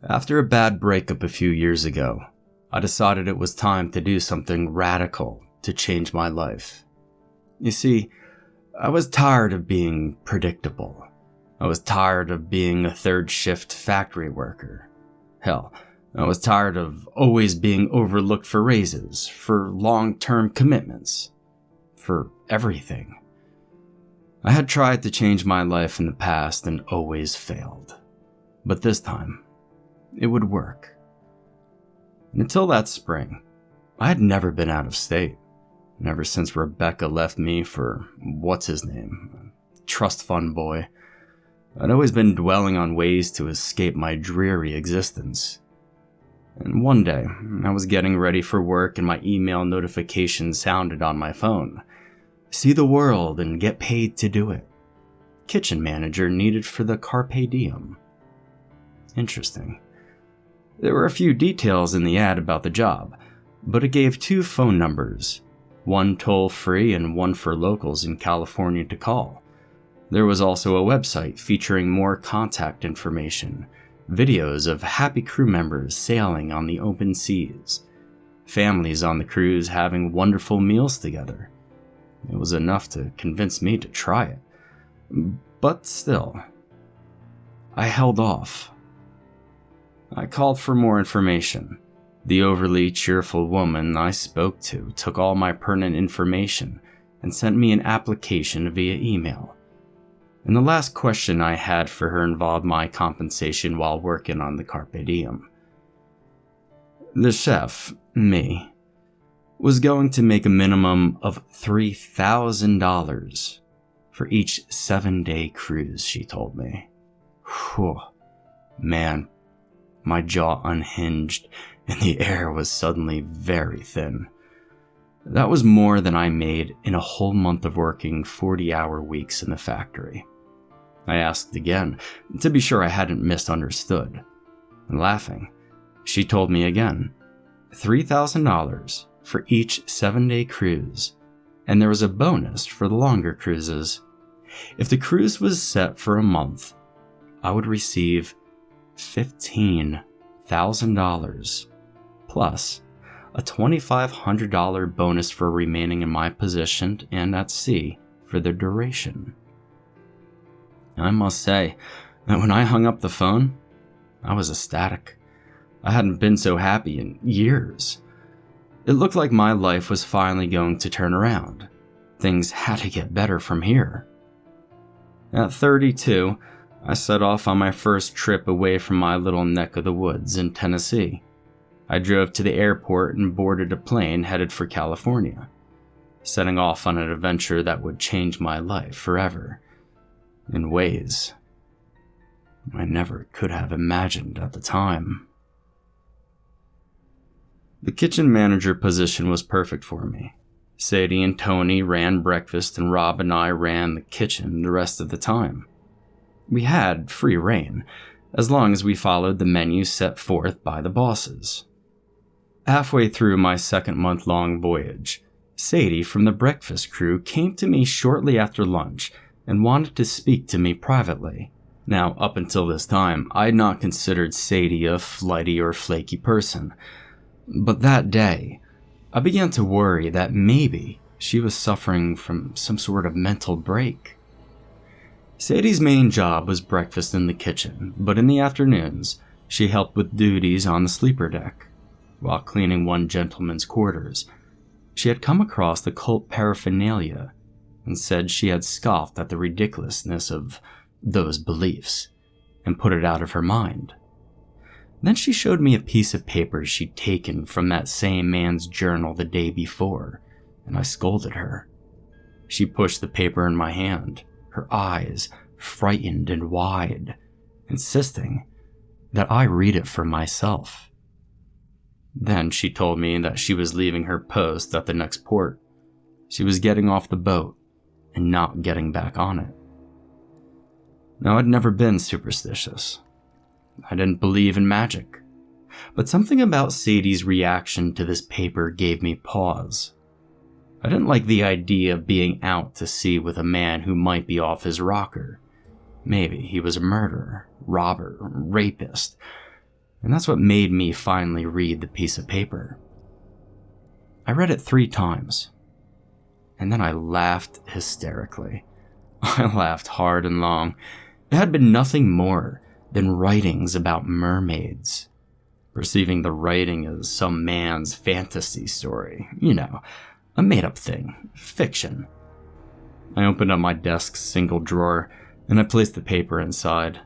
After a bad breakup a few years ago, I decided it was time to do something radical to change my life. You see, I was tired of being predictable. I was tired of being a third-shift factory worker. Hell, I was tired of always being overlooked for raises, for long-term commitments, for everything. I had tried to change my life in the past and always failed. But this time, it would work. And until that spring, I had never been out of state. And ever since Rebecca left me for, what's-his-name, a trust fund boy, I'd always been dwelling on ways to escape my dreary existence. And one day, I was getting ready for work and my email notification sounded on my phone. See the world and get paid to do it. Kitchen manager needed for the Carpe Diem. Interesting. There were a few details in the ad about the job, but it gave 2 phone numbers, one toll-free and one for locals in California to call. There was also a website featuring more contact information, videos of happy crew members sailing on the open seas, families on the cruise having wonderful meals together. It was enough to convince me to try it. But still, I held off. I called for more information. The overly cheerful woman I spoke to took all my pertinent information and sent me an application via email. And the last question I had for her involved my compensation while working on the Carpe Diem. The chef, me, was going to make a minimum of $3,000 for each 7-day cruise, she told me. Whew. Man, my jaw unhinged and the air was suddenly very thin. That was more than I made in a whole month of working 40-hour weeks in the factory. I asked again, to be sure I hadn't misunderstood. And laughing, she told me again, $3,000 for each 7-day cruise, and there was a bonus for the longer cruises. If the cruise was set for a month, I would receive $15,000 plus a $2,500 bonus for remaining in my position and at sea for the duration. I must say that when I hung up the phone, I was ecstatic. I hadn't been so happy in years. It looked like my life was finally going to turn around. Things had to get better from here. At 32, I set off on my first trip away from my little neck of the woods in Tennessee. I drove to the airport and boarded a plane headed for California, setting off on an adventure that would change my life forever, in ways I never could have imagined at the time. The kitchen manager position was perfect for me. Sadie and Tony ran breakfast and Rob and I ran the kitchen the rest of the time. We had free reign, as long as we followed the menu set forth by the bosses. Halfway through my 2-month-long voyage, Sadie from the breakfast crew came to me shortly after lunch and wanted to speak to me privately. Now, up until this time, I had not considered Sadie a flighty or flaky person. But that day, I began to worry that maybe she was suffering from some sort of mental break. Sadie's main job was breakfast in the kitchen, but in the afternoons, she helped with duties on the sleeper deck. While cleaning one gentleman's quarters, she had come across the cult paraphernalia and said she had scoffed at the ridiculousness of those beliefs and put it out of her mind. Then she showed me a piece of paper she'd taken from that same man's journal the day before, and I scolded her. She pushed the paper in my hand, her eyes frightened and wide, insisting that I read it for myself. Then she told me that she was leaving her post at the next port. She was getting off the boat and not getting back on it. Now, I'd never been superstitious. I didn't believe in magic, but something about Sadie's reaction to this paper gave me pause. I didn't like the idea of being out to sea with a man who might be off his rocker. Maybe he was a murderer, robber, rapist. And that's what made me finally read the piece of paper. I read it 3 times, and then I laughed hysterically. I laughed hard and long. It had been nothing more than writings about mermaids. Perceiving the writing as some man's fantasy story. You know, a made-up thing. Fiction. I opened up my desk's single drawer, and I placed the paper inside.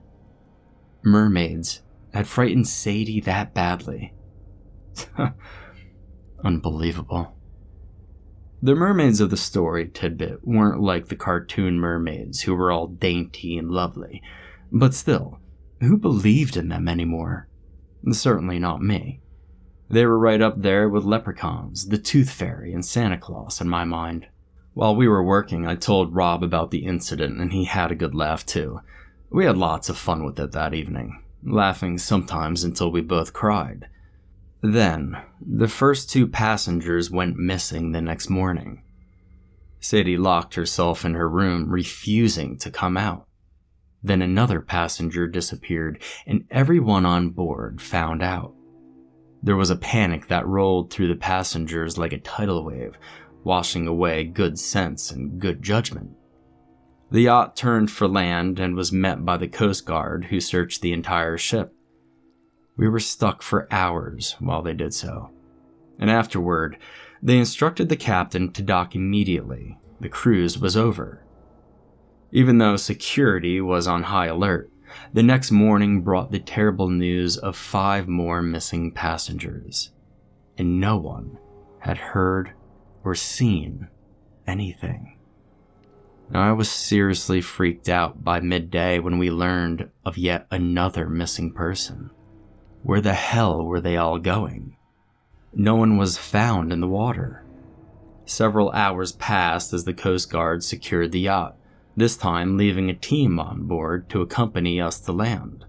Mermaids had frightened Sadie that badly. Unbelievable. The mermaids of the story tidbit weren't like the cartoon mermaids who were all dainty and lovely, but still, who believed in them anymore? Certainly not me. They were right up there with leprechauns, the Tooth Fairy, and Santa Claus in my mind. While we were working, I told Rob about the incident, and he had a good laugh too. We had lots of fun with it that evening, laughing sometimes until we both cried. Then, the first 2 passengers went missing the next morning. Sadie locked herself in her room, refusing to come out. Then another passenger disappeared, and everyone on board found out. There was a panic that rolled through the passengers like a tidal wave, washing away good sense and good judgment. The yacht turned for land and was met by the Coast Guard, who searched the entire ship. We were stuck for hours while they did so, and afterward, they instructed the captain to dock immediately. The cruise was over. Even though security was on high alert, the next morning brought the terrible news of 5 more missing passengers, and no one had heard or seen anything. Now, I was seriously freaked out by midday when we learned of yet another missing person. Where the hell were they all going? No one was found in the water. Several hours passed as the Coast Guard secured the yacht, this time leaving a team on board to accompany us to land.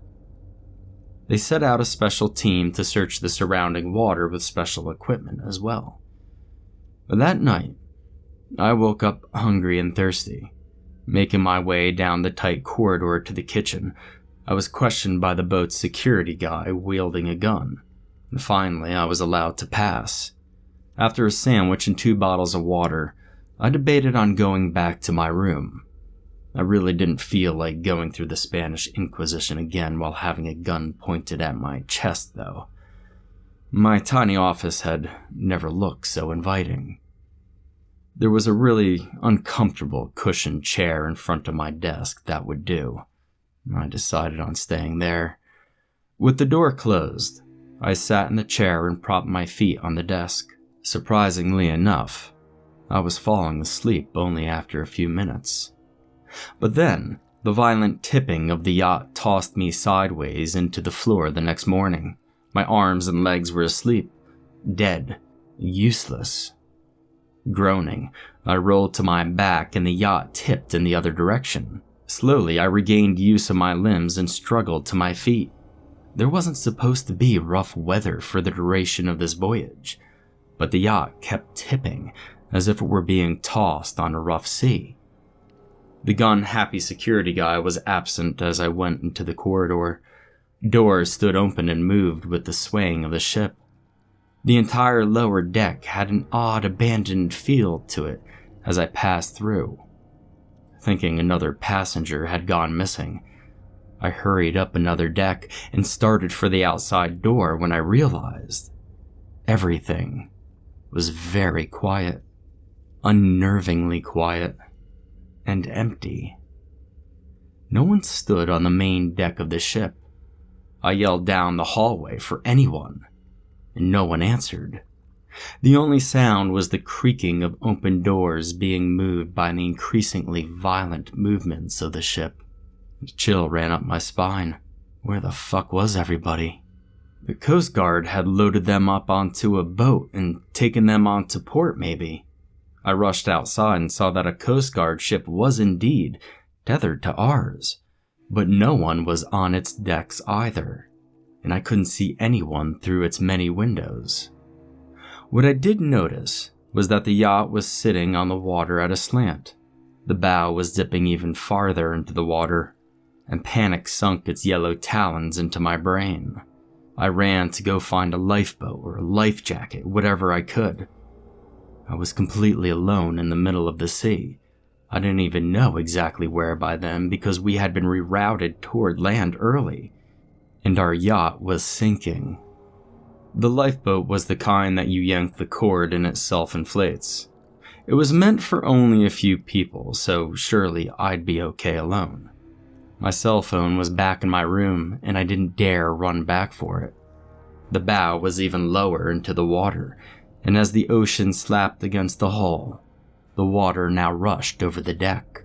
They set out a special team to search the surrounding water with special equipment as well. But that night, I woke up hungry and thirsty. Making my way down the tight corridor to the kitchen, I was questioned by the boat's security guy wielding a gun. And finally, I was allowed to pass. After a sandwich and 2 bottles of water, I debated on going back to my room. I really didn't feel like going through the Spanish Inquisition again while having a gun pointed at my chest, though. My tiny office had never looked so inviting. There was a really uncomfortable cushioned chair in front of my desk that would do. I decided on staying there. With the door closed, I sat in the chair and propped my feet on the desk. Surprisingly enough, I was falling asleep only after a few minutes. But then, the violent tipping of the yacht tossed me sideways into the floor the next morning. My arms and legs were asleep, dead, useless. Groaning, I rolled to my back and the yacht tipped in the other direction. Slowly, I regained use of my limbs and struggled to my feet. There wasn't supposed to be rough weather for the duration of this voyage, but the yacht kept tipping as if it were being tossed on a rough sea. The gun-happy security guy was absent as I went into the corridor. Doors stood open and moved with the swaying of the ship. The entire lower deck had an odd, abandoned feel to it as I passed through. Thinking another passenger had gone missing, I hurried up another deck and started for the outside door when I realized everything was very quiet, unnervingly quiet, and empty. No one stood on the main deck of the ship. I yelled down the hallway for anyone, and no one answered. The only sound was the creaking of open doors being moved by the increasingly violent movements of the ship. A chill ran up my spine. Where the fuck was everybody? The Coast Guard had loaded them up onto a boat and taken them onto port, maybe. I rushed outside and saw that a Coast Guard ship was indeed tethered to ours, but no one was on its decks either, and I couldn't see anyone through its many windows. What I did notice was that the yacht was sitting on the water at a slant. The bow was dipping even farther into the water, and panic sunk its yellow talons into my brain. I ran to go find a lifeboat or a life jacket, whatever I could. I was completely alone in the middle of the sea. I didn't even know exactly where by then because we had been rerouted toward land early, and our yacht was sinking. The lifeboat was the kind that you yank the cord and it self-inflates. It was meant for only a few people, so surely I'd be okay alone. My cell phone was back in my room, and I didn't dare run back for it. The bow was even lower into the water, and as the ocean slapped against the hull, the water now rushed over the deck.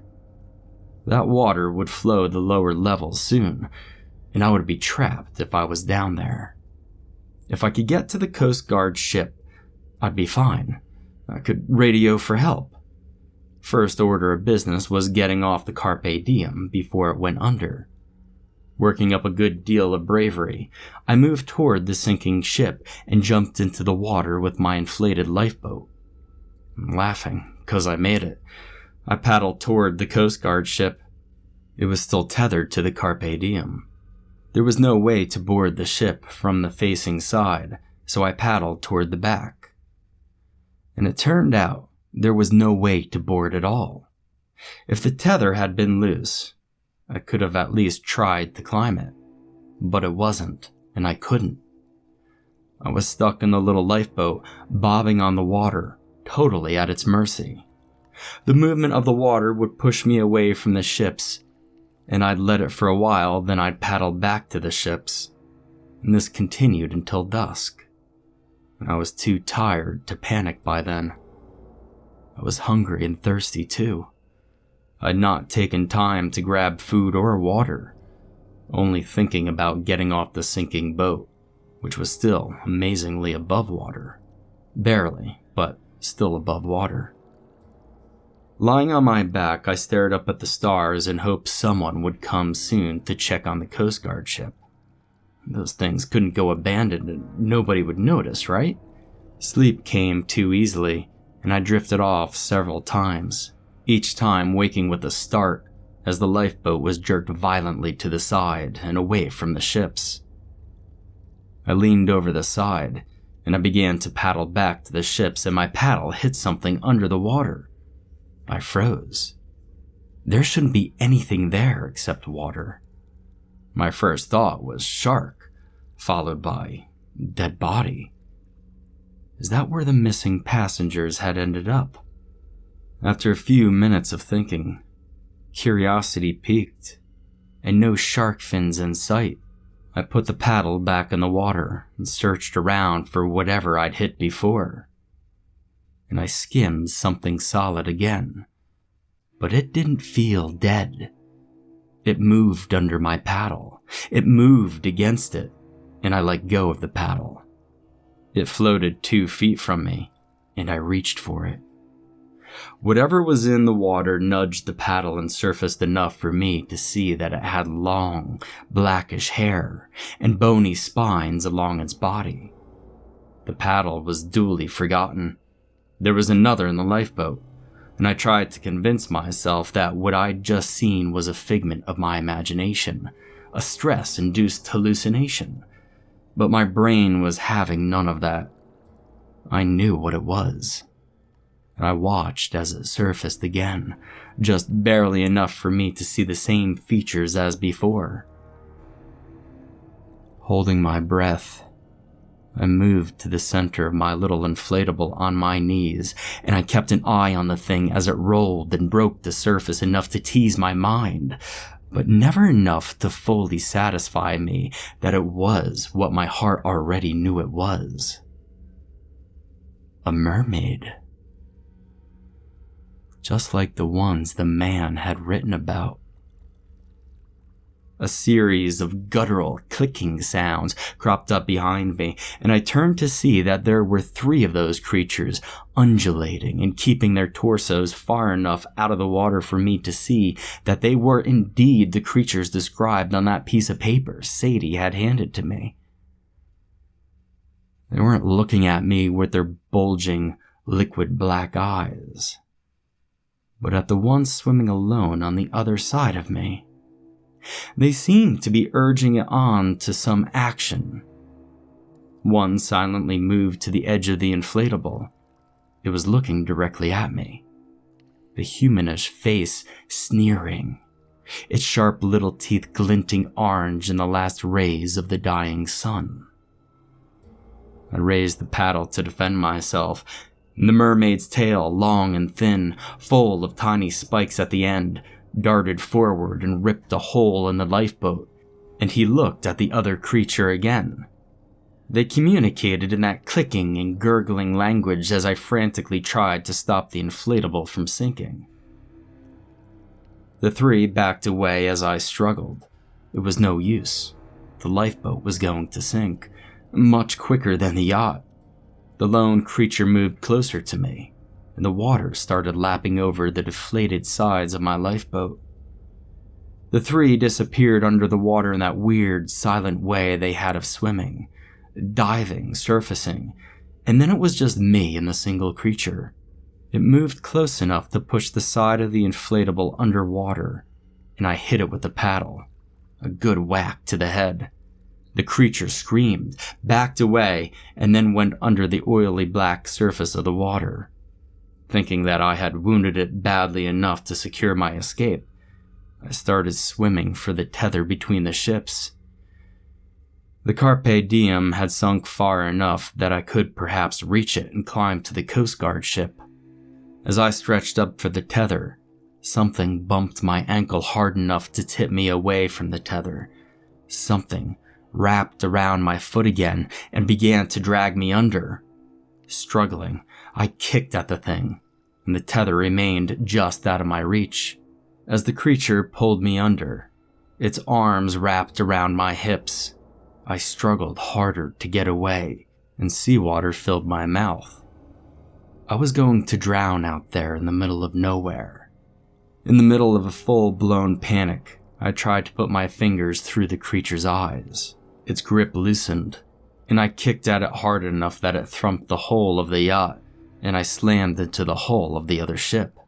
That water would flow the lower levels soon, and I would be trapped if I was down there. If I could get to the Coast Guard ship, I'd be fine. I could radio for help. First order of business was getting off the Carpe Diem before it went under. Working up a good deal of bravery, I moved toward the sinking ship and jumped into the water with my inflated lifeboat. I'm laughing, 'cause I made it. I paddled toward the Coast Guard ship. It was still tethered to the Carpe Diem. There was no way to board the ship from the facing side, so I paddled toward the back. And it turned out there was no way to board at all. If the tether had been loose, I could have at least tried to climb it, but it wasn't, and I couldn't. I was stuck in the little lifeboat, bobbing on the water, totally at its mercy. The movement of the water would push me away from the ships, and I'd let it for a while, then I'd paddle back to the ships, and this continued until dusk. And I was too tired to panic by then. I was hungry and thirsty too. I'd not taken time to grab food or water, only thinking about getting off the sinking boat, which was still amazingly above water. Barely, but still above water. Lying on my back, I stared up at the stars and hoped someone would come soon to check on the Coast Guard ship. Those things couldn't go abandoned and nobody would notice, right? Sleep came too easily, and I drifted off several times, each time waking with a start as the lifeboat was jerked violently to the side and away from the ships. I leaned over the side, and I began to paddle back to the ships, and my paddle hit something under the water. I froze. There shouldn't be anything there except water. My first thought was shark, followed by dead body. Is that where the missing passengers had ended up? After a few minutes of thinking, curiosity piqued, and no shark fins in sight. I put the paddle back in the water and searched around for whatever I'd hit before. And I skimmed something solid again, but it didn't feel dead. It moved under my paddle. It moved against it, and I let go of the paddle. It floated 2 feet from me, and I reached for it. Whatever was in the water nudged the paddle and surfaced enough for me to see that it had long, blackish hair and bony spines along its body. The paddle was duly forgotten. There was another in the lifeboat, and I tried to convince myself that what I'd just seen was a figment of my imagination, a stress-induced hallucination. But my brain was having none of that. I knew what it was. I watched as it surfaced again, just barely enough for me to see the same features as before. Holding my breath, I moved to the center of my little inflatable on my knees, and I kept an eye on the thing as it rolled and broke the surface enough to tease my mind, but never enough to fully satisfy me that it was what my heart already knew it was. A mermaid. Just like the ones the man had written about. A series of guttural clicking sounds cropped up behind me, and I turned to see that there were 3 of those creatures undulating and keeping their torsos far enough out of the water for me to see that they were indeed the creatures described on that piece of paper Sadie had handed to me. They weren't looking at me with their bulging, liquid black eyes, but at the one swimming alone on the other side of me. They seemed to be urging it on to some action, One silently moved to the edge of the inflatable. It was looking directly at me, the humanish face sneering, its sharp little teeth glinting orange in the last rays of the dying sun. I raised the paddle to defend myself. The mermaid's tail, long and thin, full of tiny spikes at the end, darted forward and ripped a hole in the lifeboat, and he looked at the other creature again. They communicated in that clicking and gurgling language as I frantically tried to stop the inflatable from sinking. The three backed away as I struggled. It was no use. The lifeboat was going to sink, much quicker than the yacht. The lone creature moved closer to me, and the water started lapping over the deflated sides of my lifeboat. The three disappeared under the water in that weird, silent way they had of swimming, diving, surfacing, and then it was just me and the single creature. It moved close enough to push the side of the inflatable underwater, and I hit it with the paddle. A good whack to the head. The creature screamed, backed away, and then went under the oily black surface of the water. Thinking that I had wounded it badly enough to secure my escape, I started swimming for the tether between the ships. The Carpe Diem had sunk far enough that I could perhaps reach it and climb to the Coast Guard ship. As I stretched up for the tether, something bumped my ankle hard enough to tip me away from the tether. Something wrapped around my foot again and began to drag me under. Struggling, I kicked at the thing, and the tether remained just out of my reach. As the creature pulled me under, its arms wrapped around my hips, I struggled harder to get away, and seawater filled my mouth. I was going to drown out there in the middle of nowhere. In the middle of a full-blown panic, I tried to put my fingers through the creature's eyes. Its grip loosened, and I kicked at it hard enough that it thumped the hull of the yacht, and I slammed into the hull of the other ship.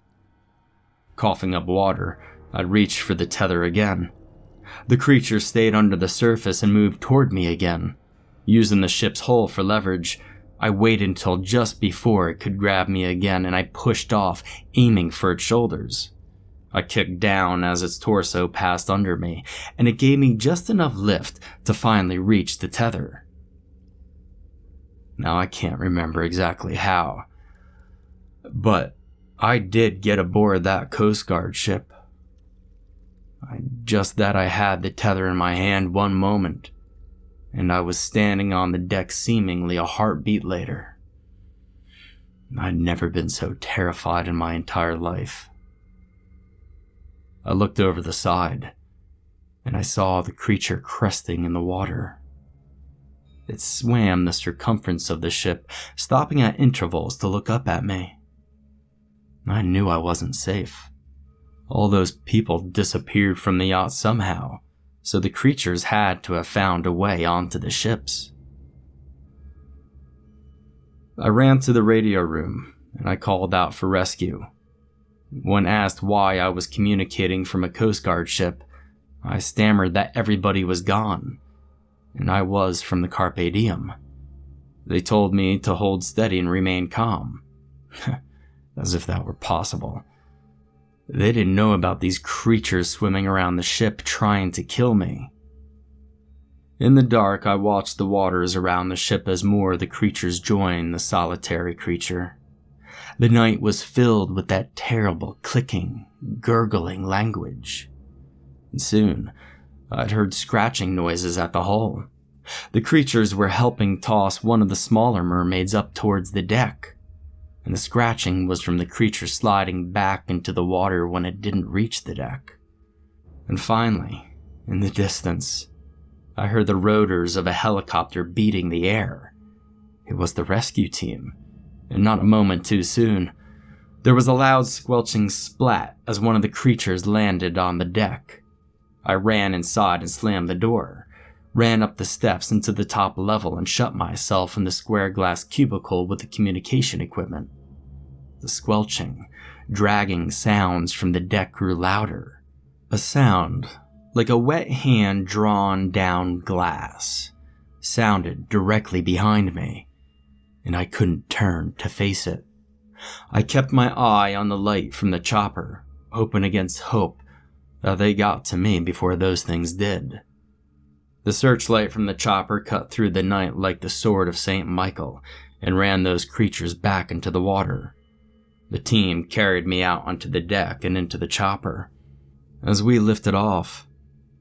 Coughing up water, I reached for the tether again. The creature stayed under the surface and moved toward me again. Using the ship's hull for leverage, I waited until just before it could grab me again, and I pushed off, aiming for its shoulders. I kicked down as its torso passed under me, and it gave me just enough lift to finally reach the tether. Now I can't remember exactly how, but I did get aboard that Coast Guard ship. Just that I had the tether in my hand one moment, and I was standing on the deck seemingly a heartbeat later. I'd never been so terrified in my entire life. I looked over the side, and I saw the creature cresting in the water. It swam the circumference of the ship, stopping at intervals to look up at me. I knew I wasn't safe. All those people disappeared from the yacht somehow, so the creatures had to have found a way onto the ships. I ran to the radio room, and I called out for rescue. When asked why I was communicating from a Coast Guard ship, I stammered that everybody was gone, and I was from the Carpe Diem. They told me to hold steady and remain calm. As if that were possible. They didn't know about these creatures swimming around the ship trying to kill me. In the dark, I watched the waters around the ship as more of the creatures joined the solitary creature. The night was filled with that terrible clicking, gurgling language. And soon, I'd heard scratching noises at the hull. The creatures were helping toss one of the smaller mermaids up towards the deck, and the scratching was from the creature sliding back into the water when it didn't reach the deck. And finally, in the distance, I heard the rotors of a helicopter beating the air. It was the rescue team, and not a moment too soon. There was a loud squelching splat as one of the creatures landed on the deck. I ran inside and slammed the door, ran up the steps into the top level and shut myself in the square glass cubicle with the communication equipment. The squelching, dragging sounds from the deck grew louder. A sound like a wet hand drawn down glass, sounded directly behind me, and I couldn't turn to face it. I kept my eye on the light from the chopper, hoping against hope that they got to me before those things did. The searchlight from the chopper cut through the night like the sword of St. Michael and ran those creatures back into the water. The team carried me out onto the deck and into the chopper. As we lifted off,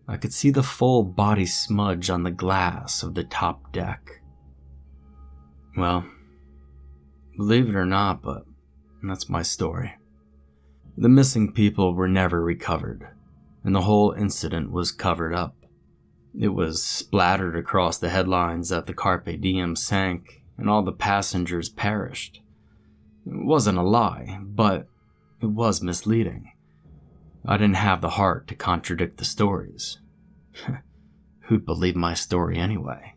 I could see the full body smudge on the glass of the top deck. Well, believe it or not, but that's my story. The missing people were never recovered, and the whole incident was covered up. It was splattered across the headlines that the Carpe Diem sank and all the passengers perished. It wasn't a lie, but it was misleading. I didn't have the heart to contradict the stories. Who'd believe my story anyway?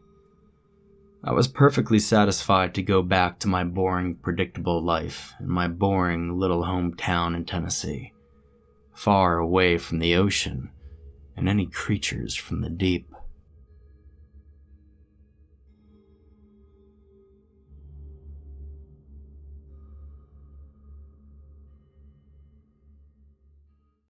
I was perfectly satisfied to go back to my boring, predictable life in my boring little hometown in Tennessee, far away from the ocean and any creatures from the deep.